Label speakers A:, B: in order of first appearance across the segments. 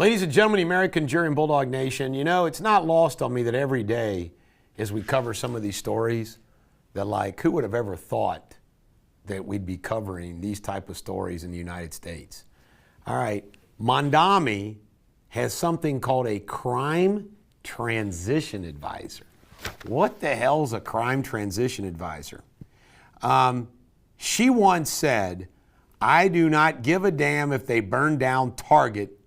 A: Ladies and gentlemen, American Jury and Bulldog Nation, you know, it's not lost on me that every day as we cover some of these stories that, like, who would have ever thought that we'd be covering these type of stories in the United States? All right, Mamdani has something called a crime transition advisor. What the hell's a crime transition advisor? She once said, I do not give a damn if they burn down Target,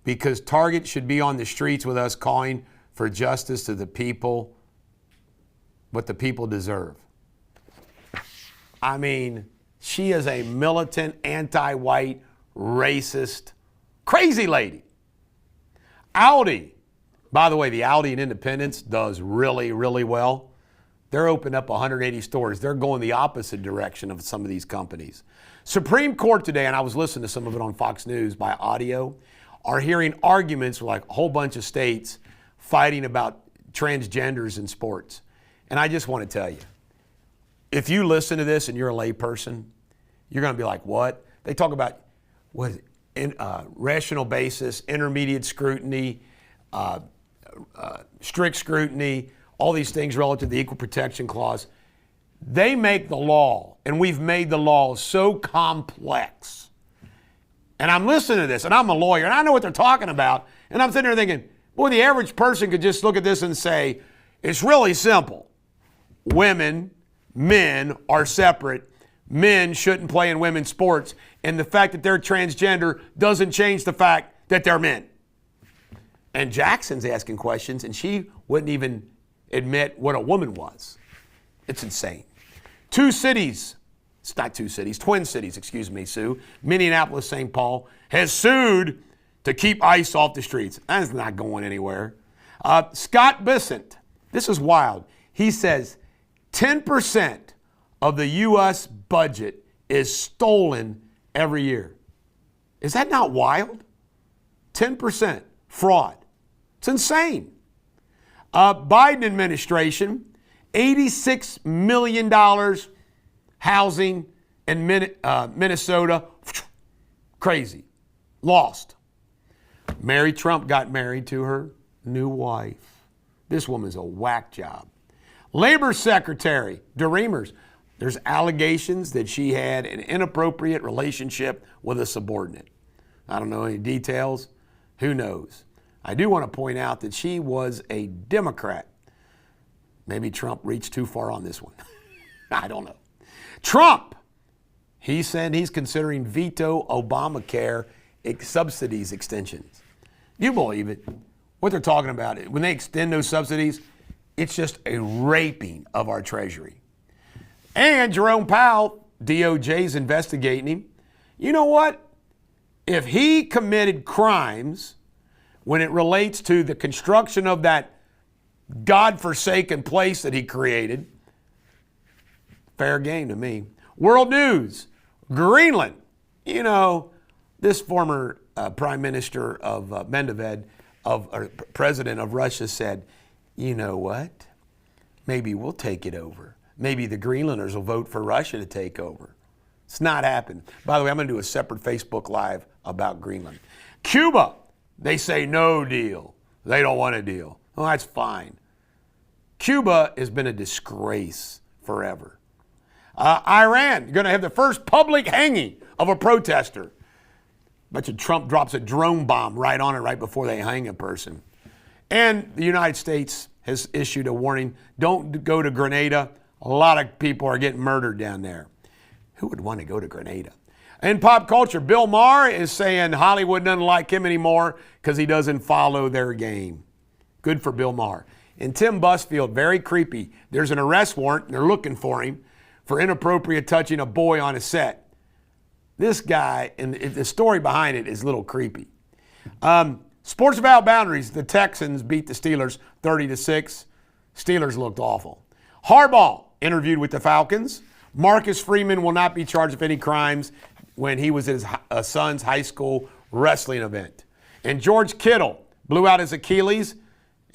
A: because Target should be on the streets with us calling for justice to the people, what the people deserve. I mean, she is a militant, anti-white, racist, crazy lady. Aldi, by the way, the Aldi in Independence does really, really well. They're opening up 180 stores. They're going the opposite direction of some of these companies. Supreme Court today, and I was listening to some of it on Fox News by audio, are hearing arguments with like a whole bunch of states fighting about transgenders in sports. And I just want to tell you, if you listen to this and you're a layperson, you're going to be like, what? They talk about what is it? Rational basis, intermediate scrutiny, strict scrutiny, all these things relative to the Equal Protection Clause. They make the law, and we've made the law so complex. And I'm listening to this, and I'm a lawyer, and I know what they're talking about, and I'm sitting there thinking, boy, the average person could just look at this and say, it's really simple. Women, men are separate. Men shouldn't play in women's sports, and the fact that they're transgender doesn't change the fact that they're men. And Jackson's asking questions, and she wouldn't even admit what a woman was. It's insane. Twin cities, excuse me, Sue. Minneapolis, St. Paul has sued to keep ICE off the streets. That's not going anywhere. Scott Bissett, this is wild. He says 10% of the U.S. budget is stolen every year. Is that not wild? 10% fraud. It's insane. Biden administration, $86 million housing in Minnesota. Crazy. Lost. Mary Trump got married to her new wife. This woman's a whack job. Labor Secretary, Dereemers, there's allegations that she had an inappropriate relationship with a subordinate. I don't know any details. Who knows? I do want to point out that she was a Democrat. Maybe Trump reached too far on this one. I don't know. Trump, he said he's considering veto Obamacare subsidies extensions. You believe it? What they're talking about, when they extend those subsidies, it's just a raping of our treasury. And Jerome Powell, DOJ's investigating him. You know what? If he committed crimes when it relates to the construction of that God-forsaken place that he created, fair game to me. World news, Greenland. You know, this former Prime Minister of Medvedev, President of Russia, said, you know what? Maybe we'll take it over. Maybe the Greenlanders will vote for Russia to take over. It's not happened. By the way, I'm going to do a separate Facebook Live about Greenland. Cuba, they say no deal. They don't want a deal. Well, that's fine. Cuba has been a disgrace forever. Iran, you're going to have the first public hanging of a protester. Bet you Trump drops a drone bomb right on it right before they hang a person. And the United States has issued a warning, don't go to Grenada. A lot of people are getting murdered down there. Who would want to go to Grenada? In pop culture, Bill Maher is saying Hollywood doesn't like him anymore because he doesn't follow their game. Good for Bill Maher. And Tim Busfield, very creepy. There's an arrest warrant, and they're looking for him for inappropriate touching a boy on a set. This guy, and the story behind it is a little creepy. Sports Without Boundaries, the Texans beat the Steelers 30-6. Steelers looked awful. Harbaugh interviewed with the Falcons. Marcus Freeman will not be charged with any crimes when he was at his son's high school wrestling event. And George Kittle blew out his Achilles,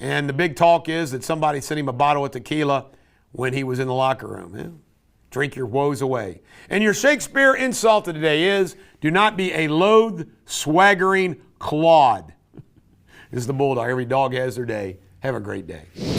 A: and the big talk is that somebody sent him a bottle of tequila when he was in the locker room. Yeah. Drink your woes away. And your Shakespeare insult of today is, do not be a loath, swaggering clod. This is the Bulldog. Every dog has their day. Have a great day.